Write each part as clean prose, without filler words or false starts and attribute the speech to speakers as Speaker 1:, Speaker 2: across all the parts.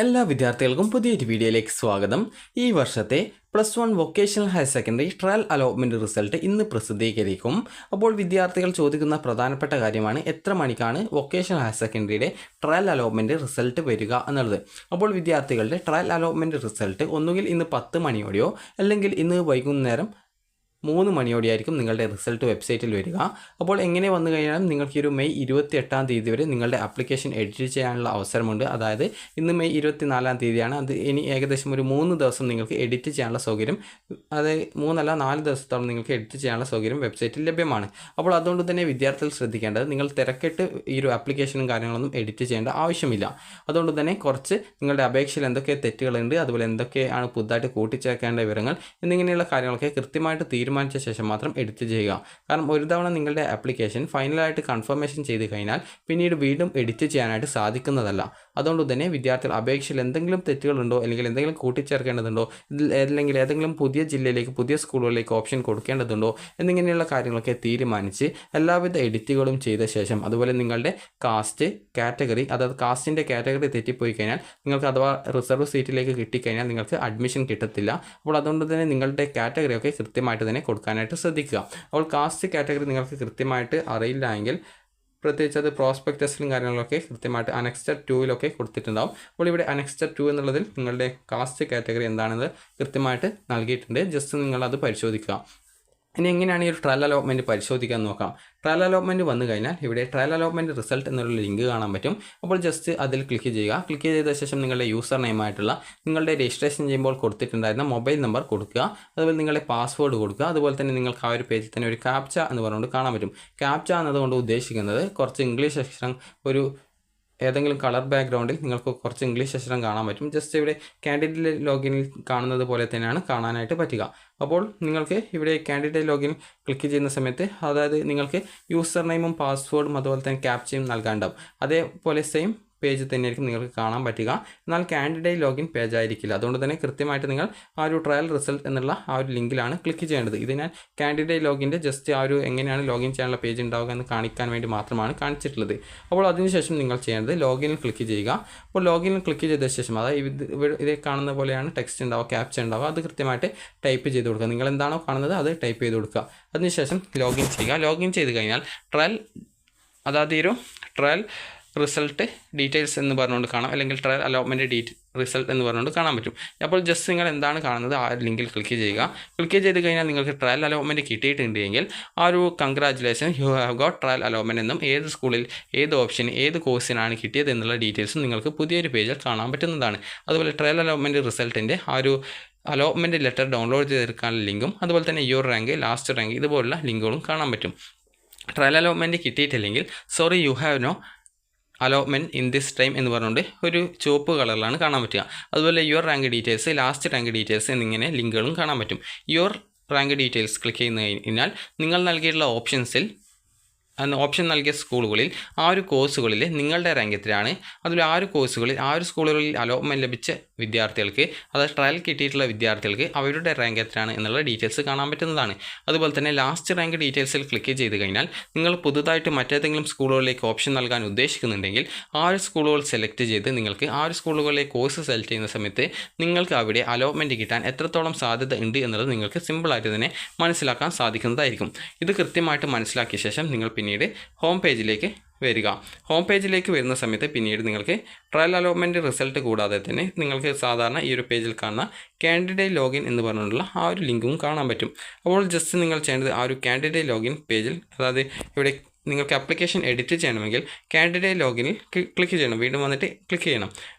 Speaker 1: എല്ലാ വിദ്യാർത്ഥികൾക്കും പുതിയൊരു വീഡിയോയിലേക്ക് സ്വാഗതം. ഈ വർഷത്തെ +1 vocational higher secondary trial allotment result ഇന്ന് പ്രസിദ്ധീകരിക്കും. അപ്പോൾ വിദ്യാർത്ഥികൾ ചോദിക്കുന്ന പ്രധാനപ്പെട്ട കാര്യമാണ് എത്ര മണിക്കാണ് വൊക്കേഷണൽ ഹയർ സെക്കൻഡറിയുടെ ട്രയൽ അലോട്ട്മെൻറ്റ് റിസൾട്ട് വരിക എന്നുള്ളത്. അപ്പോൾ വിദ്യാർത്ഥികളുടെ ട്രയൽ അലോട്ട്മെൻറ്റ് റിസൾട്ട് ഒന്നുകിൽ ഇന്ന് 10 മണിയോടെയോ അല്ലെങ്കിൽ ഇന്ന് വൈകുന്നേരം 3 മണിയോടെയായിരിക്കും നിങ്ങളുടെ റിസൾട്ട് വെബ്സൈറ്റിൽ വരിക. അപ്പോൾ എങ്ങനെ വന്നു കഴിഞ്ഞാലും നിങ്ങൾക്ക് ഒരു മെയ് 28-ാം തീയതി വരെ നിങ്ങളുടെ ആപ്ലിക്കേഷൻ എഡിറ്റ് ചെയ്യാനുള്ള അവസരമുണ്ട്. അതായത് ഇന്ന് മെയ് 24-ാം തീയതിയാണ്. അത് ഇനി ഏകദേശം ഒരു 3 ദിവസം നിങ്ങൾക്ക് എഡിറ്റ് ചെയ്യാനുള്ള സൗകര്യം, അതായത് 4 ദിവസത്തോളം നിങ്ങൾക്ക് എഡിറ്റ് ചെയ്യാനുള്ള സൗകര്യം വെബ്സൈറ്റിൽ ലഭ്യമാണ്. അപ്പോൾ അതുകൊണ്ട് തന്നെ വിദ്യാർത്ഥികൾ ശ്രദ്ധിക്കേണ്ടത്, നിങ്ങൾ തിരക്കിട്ട് ഈ ഒരു ആപ്ലിക്കേഷനും കാര്യങ്ങളൊന്നും എഡിറ്റ് ചെയ്യേണ്ട ആവശ്യമില്ല. അതുകൊണ്ട് തന്നെ കുറച്ച് നിങ്ങളുടെ അപേക്ഷയിൽ എന്തൊക്കെ തെറ്റുകളുണ്ട്, അതുപോലെ എന്തൊക്കെയാണ് പുതുതായിട്ട് കൂട്ടിച്ചേർക്കേണ്ട വിവരങ്ങൾ എന്നിങ്ങനെയുള്ള കാര്യങ്ങളൊക്കെ കൃത്യമായിട്ട് തീരുമാനിച്ച ശേഷം മാത്രം എഡിറ്റ് ചെയ്യുക. കാരണം ഒരു തവണ നിങ്ങളുടെ ആപ്ലിക്കേഷൻ ഫൈനലായിട്ട് കൺഫർമേഷൻ ചെയ്ത് കഴിഞ്ഞാൽ പിന്നീട് വീണ്ടും എഡിറ്റ് ചെയ്യാനായിട്ട് സാധിക്കുന്നതല്ല. അതുകൊണ്ട് തന്നെ വിദ്യാർത്ഥികൾ അപേക്ഷയിൽ എന്തെങ്കിലും തെറ്റുകളുണ്ടോ അല്ലെങ്കിൽ എന്തെങ്കിലും കൂട്ടിച്ചേർക്കേണ്ടതുണ്ടോ, അല്ലെങ്കിൽ ഏതെങ്കിലും പുതിയ ജില്ലയിലേക്ക് പുതിയ സ്കൂളുകളിലേക്ക് ഓപ്ഷൻ കൊടുക്കേണ്ടതുണ്ടോ എന്നിങ്ങനെയുള്ള കാര്യങ്ങളൊക്കെ തീരുമാനിച്ച് എല്ലാവിധ എഡിറ്റുകളും ചെയ്ത ശേഷം, അതുപോലെ നിങ്ങളുടെ കാസ്റ്റ് കാറ്റഗറി, അതായത് കാസ്റ്റിൻ്റെ കാറ്റഗറി തെറ്റിപ്പോയി കഴിഞ്ഞാൽ നിങ്ങൾക്ക് അഥവാ റിസർവ് സീറ്റിലേക്ക് കിട്ടിക്കഴിഞ്ഞാൽ നിങ്ങൾക്ക് അഡ്മിഷൻ കിട്ടത്തില്ല. അപ്പോൾ അതുകൊണ്ട് തന്നെ നിങ്ങളുടെ കാറ്റഗറിയൊക്കെ കൃത്യമായിട്ട് തന്നെ കൊടുക്കാനായിട്ട് ശ്രദ്ധിക്കുക. അപ്പോൾ കാസ്റ്റ് കാറ്റഗറി നിങ്ങൾക്ക് കൃത്യമായിട്ട് അറിയില്ല എങ്കിൽ പ്രത്യേകിച്ച് അത് പ്രോസ്പെക്ടസിലും കാര്യങ്ങളൊക്കെ കൃത്യമായിട്ട് അനെക്സ്റ്റർ 2-ലൊക്കെ കൊടുത്തിട്ടുണ്ടാവും. അപ്പോൾ ഇവിടെ അനെക്സ്റ്റർ 2 എന്നുള്ളതിൽ നിങ്ങളുടെ കാസ്റ്റ് കാറ്റഗറി എന്താണെന്ന് കൃത്യമായിട്ട് നൽകിയിട്ടുണ്ട്. ജസ്റ്റ് നിങ്ങളത് പരിശോധിക്കുക. ഇനി എങ്ങനെയാണ് ഈ ഒരു ട്രയൽ അലോട്ട്മെൻറ്റ് പരിശോധിക്കാൻ നോക്കാം. ട്രയൽ അലോട്ട്മെൻറ്റ് വന്നു കഴിഞ്ഞാൽ ഇവിടെ ട്രയൽ അലോട്ട്മെൻറ്റ് റിസൾട്ട് എന്നുള്ള ലിങ്ക് കാണാൻ പറ്റും. അപ്പോൾ ജസ്റ്റ് അതിൽ ക്ലിക്ക് ചെയ്യുക. ക്ലിക്ക് ചെയ്ത ശേഷം നിങ്ങളുടെ യൂസർ നെയിമായിട്ടുള്ള നിങ്ങളുടെ രജിസ്ട്രേഷൻ ചെയ്യുമ്പോൾ കൊടുത്തിട്ടുണ്ടായിരുന്ന മൊബൈൽ നമ്പർ കൊടുക്കുക. അതുപോലെ നിങ്ങളുടെ പാസ്വേഡ് കൊടുക്കുക. അതുപോലെ തന്നെ നിങ്ങൾക്ക് ആ ഒരു പേജിൽ തന്നെ ഒരു ക്യാപ്ച എന്ന് പറഞ്ഞുകൊണ്ട് കാണാൻ പറ്റും. ക്യാപ്ച എന്നതുകൊണ്ട് ഉദ്ദേശിക്കുന്നത് കുറച്ച് ഇംഗ്ലീഷ് അക്ഷരം, ഒരു ഏതെങ്കിലും കളർ ബാക്ക്ഗ്രൗണ്ടിൽ നിങ്ങൾക്ക് കുറച്ച് ഇംഗ്ലീഷ് അക്ഷരം കാണാൻ പറ്റും. ജസ്റ്റ് ഇവിടെ കാൻഡിഡേറ്റ് ലോഗിനിൽ കാണുന്നത് പോലെ തന്നെയാണ് കാണാനായിട്ട് പറ്റുക. അപ്പോൾ നിങ്ങൾക്ക് ഇവിടെ കാൻഡിഡേറ്റ് ലോഗിൻ ക്ലിക്ക് ചെയ്യുന്ന സമയത്ത്, അതായത് നിങ്ങൾക്ക് യൂസർ നെയിമും പാസ്വേഡും അതുപോലെ തന്നെ ക്യാപ്ചയും നൽകാനുണ്ടാവും. അതേപോലെ സെയിം പേജ് തന്നെയായിരിക്കും നിങ്ങൾക്ക് കാണാൻ പറ്റുക. എന്നാൽ കാൻഡിഡേറ്റ് ലോഗിൻ പേജ് ആയിരിക്കില്ല. അതുകൊണ്ട് തന്നെ കൃത്യമായിട്ട് നിങ്ങൾ ആ ഒരു ട്രയൽ റിസൾട്ട് എന്നുള്ള ആ ഒരു ലിങ്കിലാണ് ക്ലിക്ക് ചെയ്യേണ്ടത്. ഇത് ഞാൻ കാൻഡിഡേറ്റ് ലോഗിൻ്റെ ജസ്റ്റ് ആ ഒരു എങ്ങനെയാണ് ലോഗിൻ ചെയ്യാനുള്ള പേജ് ഉണ്ടാവുക എന്ന് കാണിക്കാൻ വേണ്ടി മാത്രമാണ് കാണിച്ചിട്ടുള്ളത്. അപ്പോൾ അതിനുശേഷം നിങ്ങൾ ചെയ്യേണ്ടത് ലോഗിനിൽ ക്ലിക്ക് ചെയ്യുക. അപ്പോൾ ലോഗിനിൽ ക്ലിക്ക് ചെയ്ത ശേഷം, അതായത് ഇത് കാണുന്ന പോലെയാണ് ടെക്സ്റ്റ് ഉണ്ടാവുക, ക്യാപ്ച ഉണ്ടാവുക. അത് കൃത്യമായിട്ട് ടൈപ്പ് ചെയ്ത് കൊടുക്കുക. നിങ്ങൾ എന്താണോ കാണുന്നത് അത് ടൈപ്പ് ചെയ്ത് കൊടുക്കുക. അതിനുശേഷം ലോഗിൻ ചെയ്യുക. ലോഗിൻ ചെയ്ത് കഴിഞ്ഞാൽ അതായത് ഈ ഒരു ട്രയൽ റിസൾട്ട് ഡീറ്റെയിൽസ് എന്ന് പറഞ്ഞുകൊണ്ട് കാണാം, അല്ലെങ്കിൽ ട്രയൽ അലോട്ട്മെൻറ്റ് റിസൾട്ട് എന്ന് പറഞ്ഞുകൊണ്ട് കാണാൻ പറ്റും. അപ്പോൾ ജസ്റ്റ് നിങ്ങൾ എന്താണ് കാണുന്നത് ആ ലിങ്കിൽ ക്ലിക്ക് ചെയ്യുക. ക്ലിക്ക് ചെയ്ത് കഴിഞ്ഞാൽ നിങ്ങൾക്ക് ട്രയൽ അലോട്ട്മെൻറ്റ് കിട്ടിയിട്ടുണ്ടെങ്കിൽ ആ ഒരു congratulation, you have got trial allotment എന്നും ഏത് സ്കൂളിൽ ഏത് ഓപ്ഷൻ ഏത് കോഴ്സിനാണ് കിട്ടിയത് എന്നുള്ള ഡീറ്റെയിൽസും നിങ്ങൾക്ക് പുതിയൊരു പേജിൽ കാണാൻ പറ്റുന്നതാണ്. അതുപോലെ ട്രയൽ അലോട്ട്മെൻറ്റ് റിസൾട്ടിൻ്റെ ആ ഒരു അലോട്ട്മെൻറ്റ് ലെറ്റർ ഡൗൺലോഡ് ചെയ്തെടുക്കാനുള്ള ലിങ്കും അതുപോലെ തന്നെ യുവർ റാങ്ക്, ലാസ്റ്റ് റാങ്ക് ഇതുപോലുള്ള ലിങ്കുകളും കാണാൻ പറ്റും. ട്രയൽ അലോട്ട്മെൻറ്റ് കിട്ടിയിട്ടില്ലെങ്കിൽ sorry you have no allotment in this time എന്ന് പറഞ്ഞുകൊണ്ട് ഒരു ചുവപ്പ് കളറിലാണ് കാണാൻ പറ്റുക. അതുപോലെ your rank details, last rank details എന്നിങ്ങനെ ലിങ്കുകളും കാണാൻ പറ്റും. യുവർ റാങ്ക് ഡീറ്റെയിൽസ് ക്ലിക്ക് ചെയ്യുന്ന കഴിഞ്ഞാൽ നിങ്ങൾ നൽകിയിട്ടുള്ള ഓപ്ഷൻ നൽകിയ സ്കൂളുകളിൽ ആ ഒരു കോഴ്സുകളിൽ നിങ്ങളുടെ റാങ്ക് എത്രയാണ്, അതുപോലെ ആ ഒരു കോഴ്സുകളിൽ ആ ഒരു സ്കൂളുകളിൽ അലോട്ട്മെൻറ്റ് ലഭിച്ച വിദ്യാർത്ഥികൾക്ക്, അതായത് ട്രയൽ കിട്ടിയിട്ടുള്ള വിദ്യാർത്ഥികൾക്ക് അവരുടെ റാങ്ക് എത്രയാണ് എന്നുള്ള ഡീറ്റെയിൽസ് കാണാൻ പറ്റുന്നതാണ്. അതുപോലെ തന്നെ ലാസ്റ്റ് റാങ്ക് ഡീറ്റെയിൽസിൽ ക്ലിക്ക് ചെയ്ത് കഴിഞ്ഞാൽ നിങ്ങൾ പുതുതായിട്ട് മറ്റേതെങ്കിലും സ്കൂളുകളിലേക്ക് ഓപ്ഷൻ നൽകാൻ ഉദ്ദേശിക്കുന്നുണ്ടെങ്കിൽ ആ ഒരു സ്കൂളുകൾ സെലക്ട് ചെയ്ത് നിങ്ങൾക്ക് ആ ഒരു സ്കൂളുകളിലെ കോഴ്സ് സെലക്ട് ചെയ്യുന്ന സമയത്ത് നിങ്ങൾക്ക് അവിടെ അലോട്ട്മെൻറ്റ് കിട്ടാൻ എത്രത്തോളം സാധ്യത ഉണ്ട് എന്നുള്ളത് നിങ്ങൾക്ക് സിമ്പിളായിട്ട് തന്നെ മനസ്സിലാക്കാൻ സാധിക്കുന്നതായിരിക്കും. ഇത് കൃത്യമായിട്ട് മനസ്സിലാക്കിയ ശേഷം നിങ്ങൾ പിന്നീട് ഹോം പേജിലേക്ക് വരിക. ഹോം പേജിലേക്ക് വരുന്ന സമയത്ത് പിന്നീട് നിങ്ങൾക്ക് ട്രയൽ അലോട്ട്മെൻറ്റ് റിസൾട്ട് കൂടാതെ തന്നെ നിങ്ങൾക്ക് സാധാരണ ഈ ഒരു പേജിൽ കാണുന്ന കാൻഡിഡേറ്റ് ലോഗിൻ എന്ന് പറഞ്ഞുകൊണ്ടുള്ള ആ ഒരു ലിങ്കും കാണാൻ പറ്റും. അപ്പോൾ ജസ്റ്റ് നിങ്ങൾ ചെയ്യേണ്ടത് ആ ഒരു കാൻഡിഡേറ്റ് ലോഗിൻ പേജിൽ, അതായത് ഇവിടെ നിങ്ങൾക്ക് ആപ്ലിക്കേഷൻ എഡിറ്റ് ചെയ്യണമെങ്കിൽ കാൻഡിഡേറ്റ് ലോഗിനിൽ ക്ലിക്ക് ചെയ്യണം. വീണ്ടും വന്നിട്ട് ക്ലിക്ക് ചെയ്യണം.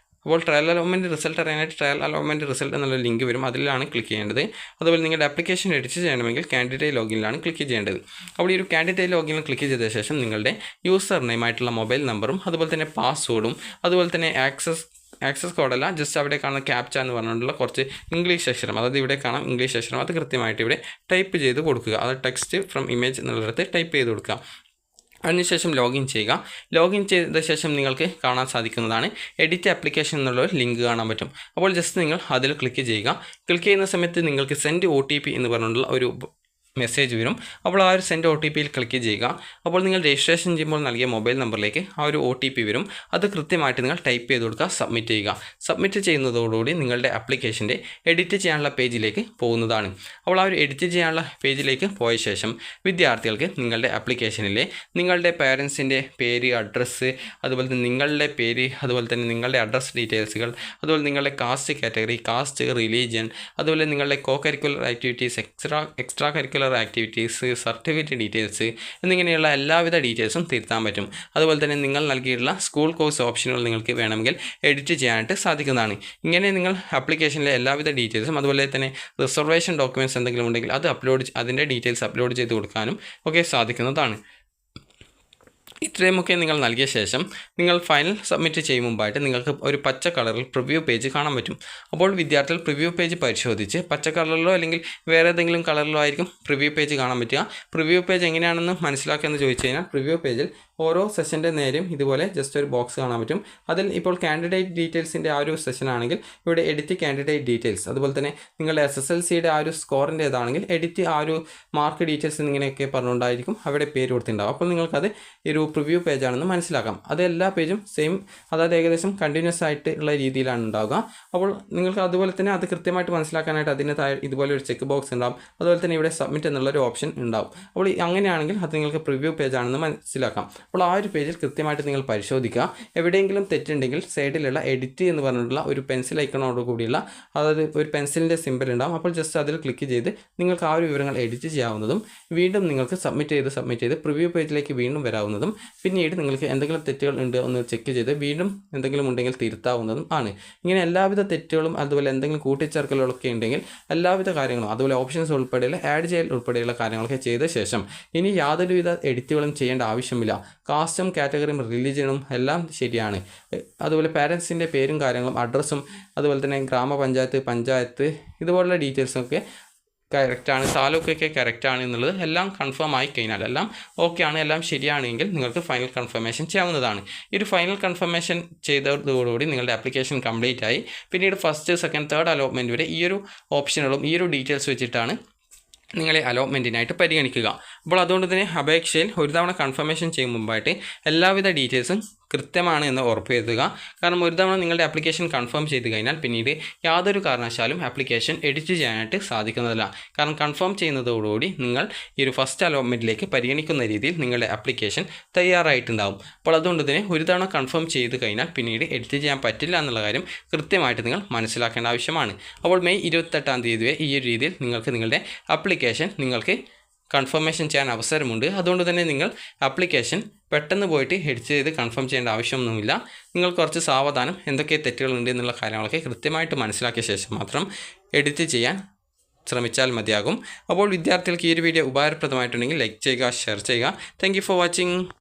Speaker 1: അപ്പോൾ ട്രയൽ അലോട്ട്മെൻറ്റ് റിസൾട്ട് അറിയാനായിട്ട് ട്രയൽ അലോട്ട്മെൻറ്റ് റിസൾട്ട് എന്നുള്ള ലിങ്ക് വരും, അതിലാണ് ക്ലിക്ക് ചെയ്യേണ്ടത്. അതുപോലെ നിങ്ങളുടെ ആപ്ലിക്കേഷൻ എഡിറ്റ് ചെയ്യണമെങ്കിൽ കാൻഡിഡേറ്റ് ലോഗിനിലാണ് ക്ലിക്ക് ചെയ്യേണ്ടത്. അപ്പോൾ ഈ ഒരു കാൻഡിഡേറ്റ് ലോഗിനിൽ ക്ലിക്ക് ചെയ്ത ശേഷം നിങ്ങളുടെ യൂസർ നെയിമായിട്ടുള്ള മൊബൈൽ നമ്പറും അതുപോലെ തന്നെ പാസ്വേഡും അതുപോലെ തന്നെ ആക്സസ് കോഡല്ല, ജസ്റ്റ് അവിടെ കാണുന്ന ക്യാപ്ച എന്ന് പറഞ്ഞുകൊണ്ടുള്ള കുറച്ച് ഇംഗ്ലീഷ് അക്ഷരം, അതായത് ഇവിടെ കാണാം ഇംഗ്ലീഷ് അക്ഷരം, അത് കൃത്യമായിട്ട് ഇവിടെ ടൈപ്പ് ചെയ്ത് കൊടുക്കുക. അത് ടെക്സ്റ്റ് ഫ്രം ഇമേജ് എന്നുള്ളിടത്ത് ടൈപ്പ് ചെയ്ത് കൊടുക്കുക. അതിനുശേഷം ലോഗിൻ ചെയ്യുക. ലോഗിൻ ചെയ്ത ശേഷം നിങ്ങൾക്ക് കാണാൻ സാധിക്കുന്നതാണ് എഡിറ്റ് ആപ്ലിക്കേഷൻ എന്നുള്ള ഒരു ലിങ്ക് കാണാൻ പറ്റും. അപ്പോൾ ജസ്റ്റ് നിങ്ങൾ അതിൽ ക്ലിക്ക് ചെയ്യുക. ക്ലിക്ക് ചെയ്യുന്ന സമയത്ത് നിങ്ങൾക്ക് സെൻഡ് OTP എന്ന് പറഞ്ഞുള്ള ഒരു മെസ്സേജ് വരും. അപ്പോൾ ആ ഒരു സെൻഡ് OTPയിൽ ക്ലിക്ക് ചെയ്യുക. അപ്പോൾ നിങ്ങൾ രജിസ്ട്രേഷൻ ചെയ്യുമ്പോൾ നൽകിയ മൊബൈൽ നമ്പറിലേക്ക് ആ ഒരു OTP വരും. അത് കൃത്യമായിട്ട് നിങ്ങൾ ടൈപ്പ് ചെയ്ത് കൊടുക്കുക, സബ്മിറ്റ് ചെയ്യുക. സബ്മിറ്റ് ചെയ്യുന്നതോടുകൂടി നിങ്ങളുടെ ആപ്ലിക്കേഷൻ്റെ എഡിറ്റ് ചെയ്യാനുള്ള പേജിലേക്ക് പോകുന്നതാണ്. അപ്പോൾ ആ ഒരു എഡിറ്റ് ചെയ്യാനുള്ള പേജിലേക്ക് പോയ ശേഷം വിദ്യാർത്ഥികൾക്ക് നിങ്ങളുടെ ആപ്ലിക്കേഷനിലെ നിങ്ങളുടെ പേരൻസിൻ്റെ പേര്, അഡ്രസ്സ്, അതുപോലെ തന്നെ നിങ്ങളുടെ പേര്, അതുപോലെ തന്നെ നിങ്ങളുടെ അഡ്രസ്സ് ഡീറ്റെയിൽസുകൾ, അതുപോലെ നിങ്ങളുടെ കാസ്റ്റ് കാറ്റഗറി, കാസ്റ്റ്, റിലീജിയൻ, അതുപോലെ നിങ്ങളുടെ co curricular activities, extra curricular activities, certificate details എന്നിങ്ങനെയുള്ള എല്ലാവിധ ഡീറ്റെയിൽസും തിരുത്താൻ പറ്റും. അതുപോലെ തന്നെ നിങ്ങൾ നൽകിയിട്ടുള്ള സ്കൂൾ കോഴ്സ് ഓപ്ഷനുകൾ നിങ്ങൾക്ക് വേണമെങ്കിൽ എഡിറ്റ് ചെയ്യാനായിട്ട് സാധിക്കുന്നതാണ്. ഇങ്ങനെ നിങ്ങൾ ആപ്ലിക്കേഷനിലെ എല്ലാവിധ ഡീറ്റെയിൽസും അതുപോലെ തന്നെ റിസർവേഷൻ ഡോക്യുമെൻറ്റ്സ് എന്തെങ്കിലും ഉണ്ടെങ്കിൽ അത് അതിൻ്റെ ഡീറ്റെയിൽസ് അപ്ലോഡ് ചെയ്ത് കൊടുക്കാനും ഒക്കെ സാധിക്കുന്നതാണ്. ഇത്രയുമൊക്കെ നിങ്ങൾ നൽകിയ ശേഷം നിങ്ങൾ ഫൈനൽ സബ്മിറ്റ് ചെയ്യും മുമ്പായിട്ട് നിങ്ങൾക്ക് ഒരു പച്ച കളറിൽ പ്രിവ്യൂ പേജ് കാണാൻ പറ്റും. അപ്പോൾ വിദ്യാർത്ഥികൾ പ്രിവ്യൂ പേജ് പരിശോധിച്ച് പച്ച കളറിലോ അല്ലെങ്കിൽ വേറെ ഏതെങ്കിലും കളറിലോ ആയിരിക്കും പ്രിവ്യൂ പേജ് കാണാൻ പറ്റുക. പ്രിവ്യൂ പേജ് എങ്ങനെയാണെന്ന് മനസ്സിലാക്കുകയെന്ന് ചോദിച്ചു കഴിഞ്ഞാൽ പ്രിവ്യൂ പേജിൽ ഓരോ സെഷൻ്റെ നേരെയും ഇതുപോലെ ജസ്റ്റ് ഒരു ബോക്സ് കാണാൻ പറ്റും. അതിൽ ഇപ്പോൾ കാൻഡിഡേറ്റ് ഡീറ്റെയിൽസിൻ്റെ ആ ഒരു സെഷൻ ആണെങ്കിൽ ഇവിടെ എഡിറ്റ് കാൻഡിഡേറ്റ് ഡീറ്റെയിൽസ്, അതുപോലെ തന്നെ നിങ്ങളുടെ SSLCയുടെ ആ ഒരു സ്കോറിൻ്റെ ഏതാണെങ്കിൽ എഡിറ്റ് ആ ഒരു മാർക്ക് ഡീറ്റെയിൽസ് എന്നിങ്ങനെയൊക്കെ പറഞ്ഞുകൊണ്ടായിരിക്കും അവിടെ പേര് കൊടുത്തിട്ടുണ്ടാവും. അപ്പോൾ നിങ്ങൾക്കത് ഒരു പ്രിവ്യൂ പേജാണെന്ന് മനസ്സിലാക്കാം. അത് എല്ലാ പേജും സെയിം, അതായത് ഏകദേശം കണ്ടിന്യൂസ് ആയിട്ടുള്ള രീതിയിലാണ് ഉണ്ടാവുക. അപ്പോൾ നിങ്ങൾക്ക് അതുപോലെ തന്നെ അത് കൃത്യമായിട്ട് മനസ്സിലാക്കാനായിട്ട് അതിന് ഇതുപോലെ ഒരു ചെക്ക് ബോക്സ് ഉണ്ടാവും. അതുപോലെ തന്നെ ഇവിടെ സബ്മിറ്റ് എന്നുള്ളൊരു ഓപ്ഷൻ ഉണ്ടാവും. അപ്പോൾ അങ്ങനെയാണെങ്കിൽ അത് നിങ്ങൾക്ക് പ്രിവ്യൂ പേജാണെന്ന് മനസ്സിലാക്കാം. അപ്പോൾ ആ ഒരു പേജിൽ കൃത്യമായിട്ട് നിങ്ങൾ പരിശോധിക്കുക. എവിടെയെങ്കിലും തെറ്റുണ്ടെങ്കിൽ സൈഡിലുള്ള എഡിറ്റ് എന്ന് പറഞ്ഞിട്ടുള്ള ഒരു പെൻസിൽ ഐക്കണോട് കൂടിയുള്ള, അതായത് ഒരു പെൻസിലിൻ്റെ സിമ്പിൾ ഉണ്ടാവും. അപ്പോൾ ജസ്റ്റ് അതിൽ ക്ലിക്ക് ചെയ്ത് നിങ്ങൾക്ക് ആ ഒരു വിവരങ്ങൾ എഡിറ്റ് ചെയ്യാവുന്നതും വീണ്ടും നിങ്ങൾക്ക് സബ്മിറ്റ് ചെയ്ത് പ്രിവ്യൂ പേജിലേക്ക് വീണ്ടും വരാവുന്നതും പിന്നീട് നിങ്ങൾക്ക് എന്തെങ്കിലും തെറ്റുകൾ ഉണ്ട് ഒന്ന് ചെക്ക് ചെയ്ത് വീണ്ടും എന്തെങ്കിലും ഉണ്ടെങ്കിൽ തിരുത്താവുന്നതും ആണ്. ഇങ്ങനെ എല്ലാവിധ തെറ്റുകളും അതുപോലെ എന്തെങ്കിലും കൂട്ടിച്ചേർക്കലുകളൊക്കെ ഉണ്ടെങ്കിൽ എല്ലാവിധ കാര്യങ്ങളും അതുപോലെ ഓപ്ഷൻസ് ഉൾപ്പെടെയുള്ള ആഡ് ചെയ്യൽ ഉൾപ്പെടെയുള്ള കാര്യങ്ങളൊക്കെ ചെയ്ത ശേഷം ഇനി യാതൊരുവിധ എഡിറ്റുകളും ചെയ്യേണ്ട ആവശ്യമില്ല. കാസ്റ്റും കാറ്റഗറിയും റിലീജിയനും എല്ലാം ശരിയാണ്. അതുപോലെ പാരൻസിൻ്റെ പേരും കാര്യങ്ങളും അഡ്രസ്സും അതുപോലെ തന്നെ ഗ്രാമപഞ്ചായത്ത്, പഞ്ചായത്ത് ഇതുപോലുള്ള ഡീറ്റെയിൽസൊക്കെ കറക്റ്റാണ്, താലൂക്കൊക്കെ കറക്റ്റാണ് എന്നുള്ളത് എല്ലാം കൺഫേം ആയി കഴിഞ്ഞാൽ എല്ലാം ഓക്കെ ആണ്, എല്ലാം ശരിയാണെങ്കിൽ നിങ്ങൾക്ക് ഫൈനൽ കൺഫർമേഷൻ ചെയ്യാവുന്നതാണ്. ഈ ഒരു ഫൈനൽ കൺഫർമേഷൻ ചെയ്തതോടുകൂടി നിങ്ങളുടെ ആപ്ലിക്കേഷൻ കംപ്ലീറ്റ് ആയി. പിന്നീട് ഫസ്റ്റ്, സെക്കൻഡ്, തേർഡ് അലോട്ട്മെൻറ്റ് വരെ ഈ ഒരു ഓപ്ഷനുകളും ഈ ഒരു ഡീറ്റെയിൽസ് വെച്ചിട്ടാണ് നിങ്ങളെ അലോട്ട്മെൻറ്റിനായിട്ട് പരിഗണിക്കുക. അപ്പോൾ അതുകൊണ്ട് തന്നെ അപേക്ഷയിൽ ഒരു തവണ കൺഫർമേഷൻ ചെയ്യും മുമ്പായിട്ട് എല്ലാവിധ ഡീറ്റെയിൽസും കൃത്യമാണ് എന്ന് ഉറപ്പുവരുത്തുക. കാരണം ഒരു തവണ നിങ്ങളുടെ ആപ്ലിക്കേഷൻ കൺഫേം ചെയ്ത് കഴിഞ്ഞാൽ പിന്നീട് യാതൊരു കാരണവശാലും ആപ്ലിക്കേഷൻ എഡിറ്റ് ചെയ്യാനായിട്ട് സാധിക്കുന്നതല്ല. കാരണം കൺഫേം ചെയ്യുന്നതോടുകൂടി നിങ്ങൾ ഈ ഒരു ഫസ്റ്റ് അലോട്ട്മെൻറ്റിലേക്ക് പരിഗണിക്കുന്ന രീതിയിൽ നിങ്ങളുടെ ആപ്ലിക്കേഷൻ തയ്യാറായിട്ടുണ്ടാവും. അപ്പോൾ അതുകൊണ്ട് തന്നെ ഒരു തവണ കൺഫേം ചെയ്ത് കഴിഞ്ഞാൽ പിന്നീട് എഡിറ്റ് ചെയ്യാൻ പറ്റില്ല എന്നുള്ള കാര്യം കൃത്യമായിട്ട് നിങ്ങൾ മനസ്സിലാക്കേണ്ട ആവശ്യമാണ്. അപ്പോൾ മെയ് 28-ാം തീയതി വരെ ഈ ഒരു രീതിയിൽ നിങ്ങൾക്ക് നിങ്ങളുടെ ആപ്ലിക്കേഷൻ നിങ്ങൾക്ക് കൺഫർമേഷൻ ചെയ്യാൻ അവസരമുണ്ട്. അതുകൊണ്ട് തന്നെ നിങ്ങൾ ആപ്ലിക്കേഷൻ പെട്ടെന്ന് പോയിട്ട് എഡിറ്റ് ചെയ്ത് കൺഫേം ചെയ്യേണ്ട ആവശ്യമൊന്നുമില്ല. നിങ്ങൾ കുറച്ച് സാവധാനം എന്തൊക്കെ തെറ്റുകളുണ്ട് എന്നുള്ള കാര്യങ്ങളൊക്കെ കൃത്യമായിട്ട് മനസ്സിലാക്കിയ ശേഷം മാത്രം എഡിറ്റ് ചെയ്യാൻ ശ്രമിച്ചാൽ മതിയാകും. അപ്പോൾ വിദ്യാർത്ഥികൾക്ക് ഈ ഒരു വീഡിയോ ഉപകാരപ്രദമായിട്ടുണ്ടെങ്കിൽ ലൈക്ക് ചെയ്യുക, ഷെയർ ചെയ്യുക. Thank you for watching.